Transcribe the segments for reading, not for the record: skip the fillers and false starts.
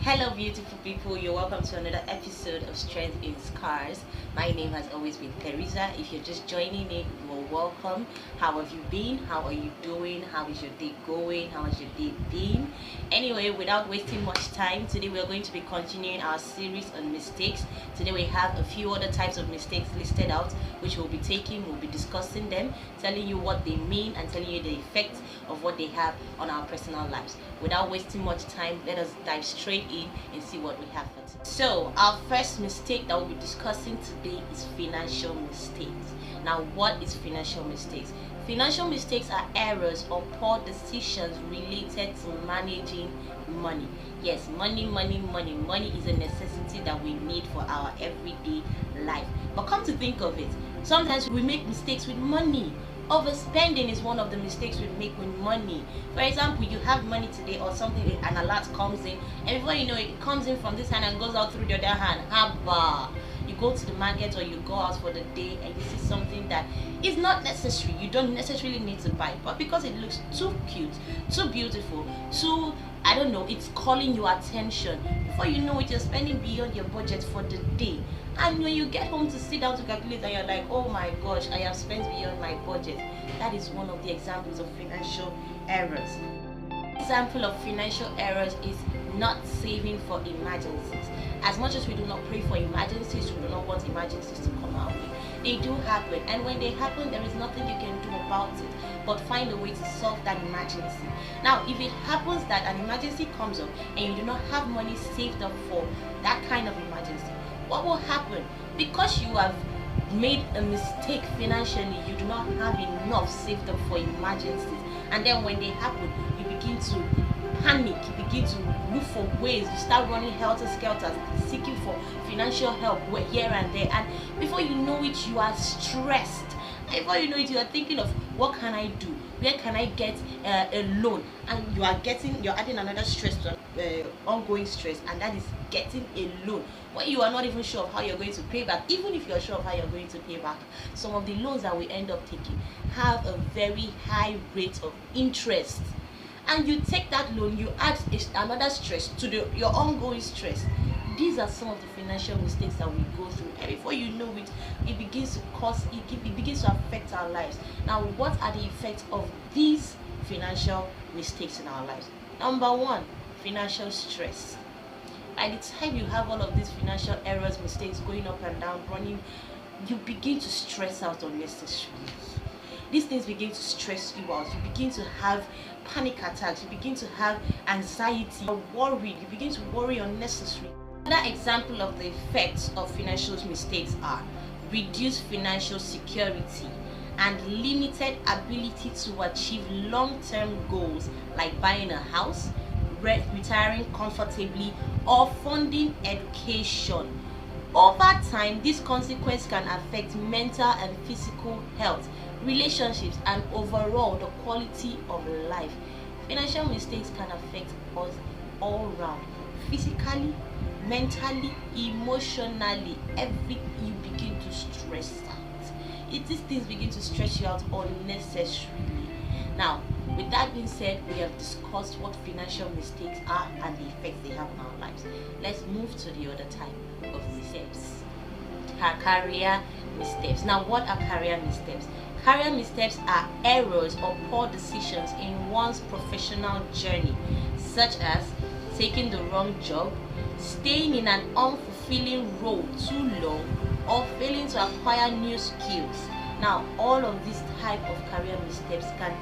Hello beautiful people, you're welcome to another episode of Strength in Scars. My name has always been Teresa. If you're just joining in, you're welcome. How have you been? How are you doing? How is your day going? How has your day been? Anyway, without wasting much time, today we're going to be continuing our series on mistakes. Today we have a few other types of mistakes listed out, which we'll be taking, we'll be discussing them, telling you what they mean and telling you the effect of what they have on our personal lives. Without wasting much time, let us dive straight in and see what we have for today. So our first mistake that we'll be discussing today is financial mistakes. Now, what is financial mistakes? Financial mistakes are errors or poor decisions related to managing money. Yes, money is a necessity that we need for our everyday life. But come to think of it, sometimes we make mistakes with money. Overspending is one of the mistakes we make with money. For example, you have money today or something, an alert comes in, and before you know it, it comes in from this hand and goes out through the other hand. Haba! You go to the market or you go out for the day and you see something that is not necessary. You don't necessarily need to buy, but because it looks too cute, too beautiful, too, I don't know, it's calling your attention. Before you know it, you're spending beyond your budget for the day. And when you get home to sit down to calculate and you're like, oh my gosh, I have spent beyond my budget. That is one of the examples of financial errors. Example of financial errors is not saving for emergencies. As much as we do not pray for emergencies, we do not want emergencies to come our way. They do happen, and when they happen, there is nothing you can do about it but find a way to solve that emergency. Now, if it happens that an emergency comes up and you do not have money saved up for that kind of emergency, what will happen? Because you have made a mistake financially, you do not have enough saved up for emergencies, and then when they happen, you begin to panic, you begin to look for ways, you start running helter-skelter, seeking for financial help here and there, and before you know it, you are stressed. And before you know it, you are thinking of what can I do, where can I get a loan, and you're adding another stress to ongoing stress, and that is getting a loan when you are not even sure of how you're going to pay back. Even if you're sure of how you're going to pay back, some of the loans that we end up taking have a very high rate of interest, and you take that loan, you add another stress to your ongoing stress. These are some of the financial mistakes that we go through, and before you know it, it begins to affect our lives. Now, what are the effects of these financial mistakes in our lives? Number one, financial stress. By the time you have all of these financial errors, mistakes going up and down, running, you begin to stress out unnecessarily. These things begin to stress you out. You begin to have panic attacks. You begin to have anxiety. You're worried. You begin to worry unnecessarily. Another example of the effects of financial mistakes are reduced financial security and limited ability to achieve long-term goals like buying a house, retiring comfortably, or funding education. Over time, this consequence can affect mental and physical health, relationships, and overall the quality of life. Financial mistakes can affect us all round, physically, mentally, emotionally. You begin to stress out. These things begin to stress you out unnecessarily. Now, with that being said, we have discussed what financial mistakes are and the effects they have on our lives. Let's move to the other type of missteps. Career missteps. Now, what are career missteps? Career missteps are errors or poor decisions in one's professional journey, such as taking the wrong job, staying in an unfulfilling role too long, or failing to acquire new skills. Now, all of these type of career missteps can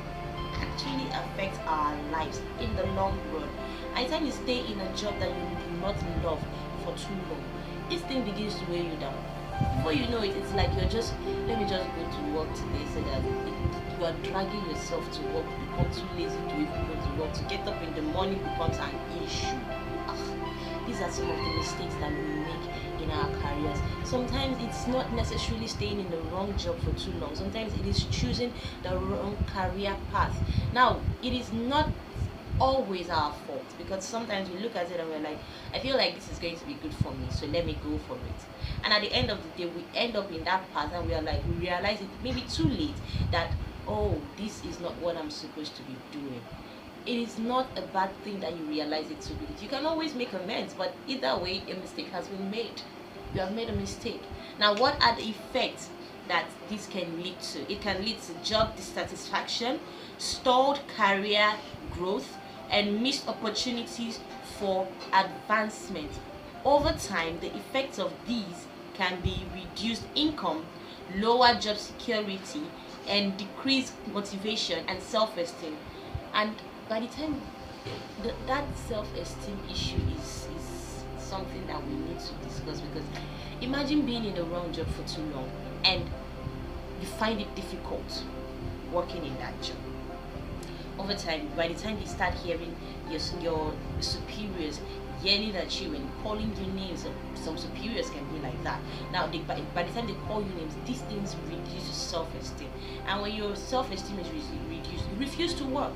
actually affect our lives in the long run. Anytime you stay in a job that you do not love for too long, this thing begins to weigh you down. Before you know it, it's like let me just go to work today, so that you are dragging yourself to work. You become too lazy to even go to work. To get up in the morning becomes an issue. These are some of the mistakes that we make in our careers. Sometimes it's not necessarily staying in the wrong job for too long. Sometimes it is choosing the wrong career path. Now, it is not always our fault, because sometimes we look at it and we're like, I feel like this is going to be good for me, so let me go for it. And at the end of the day, we end up in that path and we realize it maybe too late that, oh, this is not what I'm supposed to be doing. it is not a bad thing that you realize it to be. You can always make amends, but either way, a mistake has been made. You have made a mistake. Now, what are the effects that this can lead to? It can lead to job dissatisfaction, stalled career growth, and missed opportunities for advancement. Over time, the effects of these can be reduced income, lower job security, and decreased motivation and self-esteem. And by the time that self-esteem issue is something that we need to discuss, because imagine being in the wrong job for too long and you find it difficult working in that job. Over time, by the time you start hearing your superiors yelling at you and calling you names, some superiors can be like that. Now, by the time they call you names, these things reduce self-esteem. And when your self-esteem is reduced, you refuse to work.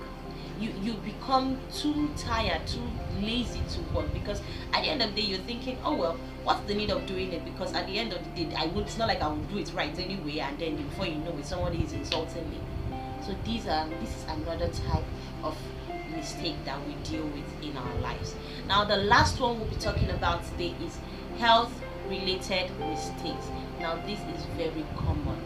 You become too tired, too lazy to work, because at the end of the day you're thinking, oh well, what's the need of doing it, because at the end of the day it's not like I will do it right anyway, and then before you know it, somebody is insulting me. So this is another type of mistake that we deal with in our lives. Now, the last one we'll be talking about today is health related mistakes. Now, this is very common.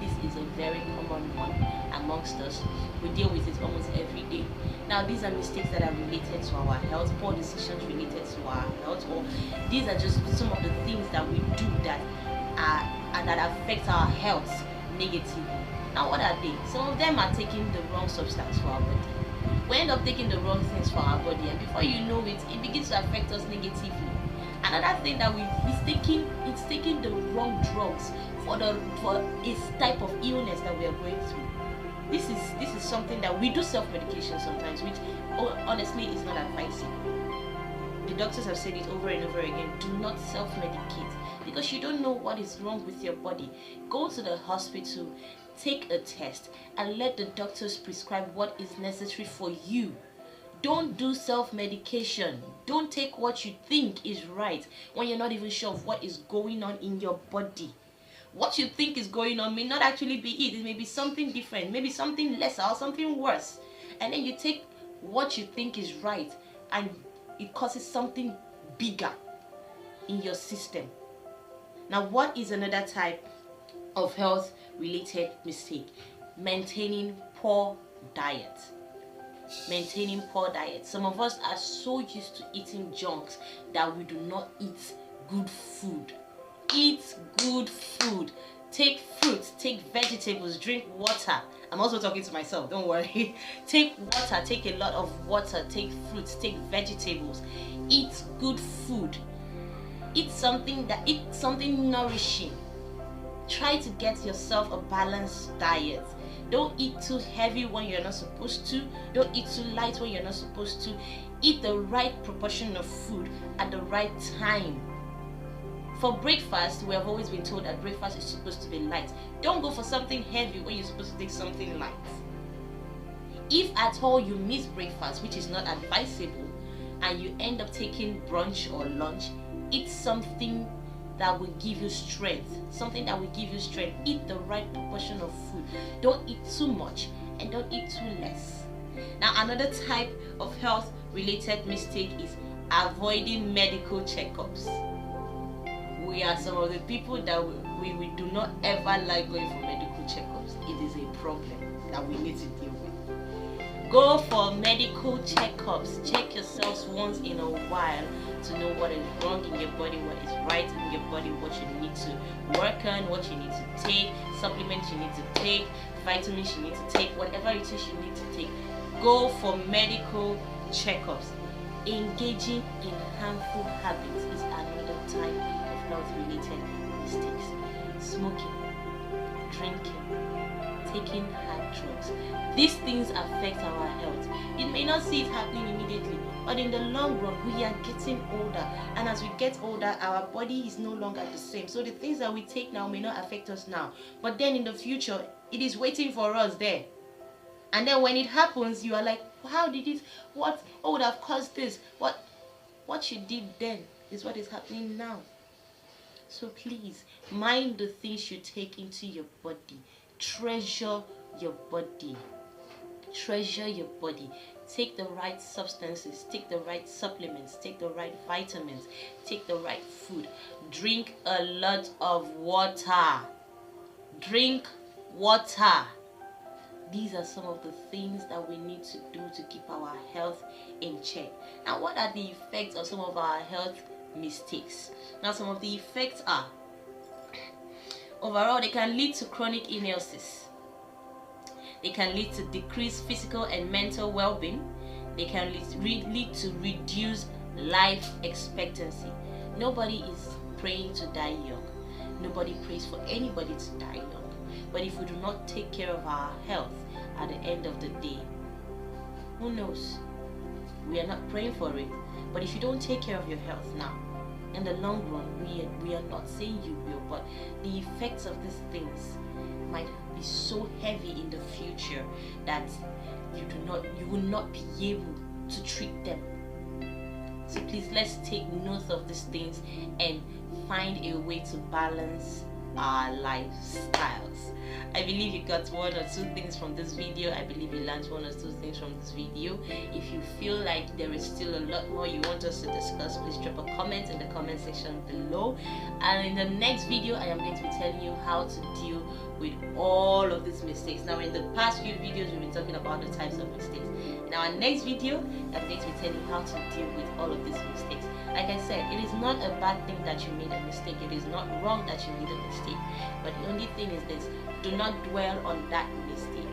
This is a very common one amongst us. We deal with it almost every day. Now, these are mistakes that are related to our health, poor decisions related to our health, or these are just some of the things that we do that affect our health negatively. Now, what are they? Some of them are taking the wrong substance for our body. We end up taking the wrong things for our body, and before you know it, it begins to affect us negatively. Another thing that it's taking the wrong drugs for a type of illness that we are going through. This is something that we do self-medication sometimes, which honestly is not advisable. The doctors have said it over and over again. Do not self-medicate, because you don't know what is wrong with your body. Go to the hospital, take a test, and let the doctors prescribe what is necessary for you. Don't do self-medication. Don't take what you think is right when you're not even sure of what is going on in your body. What you think is going on may not actually be it. It may be something different, maybe something lesser or something worse. And then you take what you think is right and it causes something bigger in your system. Now, what is another type of health related mistake? Maintaining poor diet. Maintaining poor diet. Some of us are so used to eating junks that we do not eat good food. Eat good food. Take fruits, take vegetables, drink water. I'm also talking to myself, don't worry. Take water, take a lot of water, take fruits, take vegetables. Eat good food. Eat something nourishing. Try to get yourself a balanced diet. Don't eat too heavy when you're not supposed to. Don't eat too light when you're not supposed to. Eat the right proportion of food at the right time. For breakfast, we have always been told that breakfast is supposed to be light. Don't go for something heavy when you're supposed to take something light. If at all you miss breakfast, which is not advisable, and you end up taking brunch or lunch, eat something that will give you strength. Something that will give you strength. Eat the right proportion of food. Don't eat too much and don't eat too less. Now, another type of health related mistake is avoiding medical checkups. We are some of the people that we do not ever like going for medical checkups. It is a problem that we need to deal with. Go for medical checkups. Check yourselves once in a while to know what is wrong in your body, what is right in your body, what you need to work on, what you need to take, supplements you need to take, vitamins you need to take, whatever it is you need to take. Go for medical checkups. Engaging in harmful habits is another type of health-related mistakes. Smoking, drinking, taking hard drugs. These things affect our health. You may not see it happening immediately, but in the long run, we are getting older. And as we get older, our body is no longer the same. So the things that we take now may not affect us now. But then in the future, it is waiting for us there. And then when it happens, you are like, how did it, what would have caused this? What you did then is what is happening now. So please, mind the things you take into your body. Treasure your body. Treasure your body. Take the right substances, take the right supplements, take the right vitamins, take the right food. Drink a lot of water. Drink water. These are some of the things that we need to do to keep our health in check. Now, what are the effects of some of our health mistakes? Now, some of the effects are, overall, they can lead to chronic illnesses. They can lead to decreased physical and mental well-being. They can lead to reduced life expectancy. Nobody is praying to die young. Nobody prays for anybody to die young. But if we do not take care of our health at the end of the day, who knows? We are not praying for it. But if you don't take care of your health now, in the long run, we are not saying you will, but the effects of these things might be so heavy in the future that you will not be able to treat them. So please, let's take note of these things and find a way to balance our lifestyles. I believe you got one or two things from this video. I believe you learned one or two things from this video. If you feel like there is still a lot more you want us to discuss, please drop a comment in the comment section below. And in the next video, I am going to be telling you how to deal with all of these mistakes. Now, in the past few videos, we've been talking about the types of mistakes. In our next video, I'm going to be telling you how to deal with all of these mistakes. Like I said, it is not a bad thing that you made a mistake. It is not wrong that you made a mistake. But the only thing is this: do not dwell on that mistake.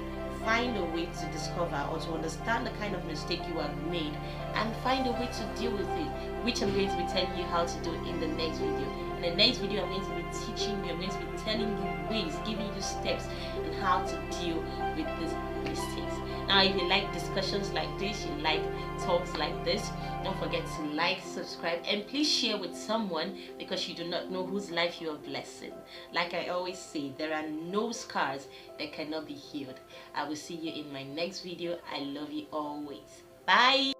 Find a way to discover or to understand the kind of mistake you have made and find a way to deal with it, which I'm going to be telling you how to do in the next video. In the next video, I'm going to be teaching you, I'm going to be telling you ways, giving you steps on how to deal with these mistakes. Now, if you like discussions like this, you like talks like this, don't forget to like, subscribe, and please share with someone, because you do not know whose life you are blessing. Like I always say, there are no scars that cannot be healed. I will see you in my next video. I love you always. Bye.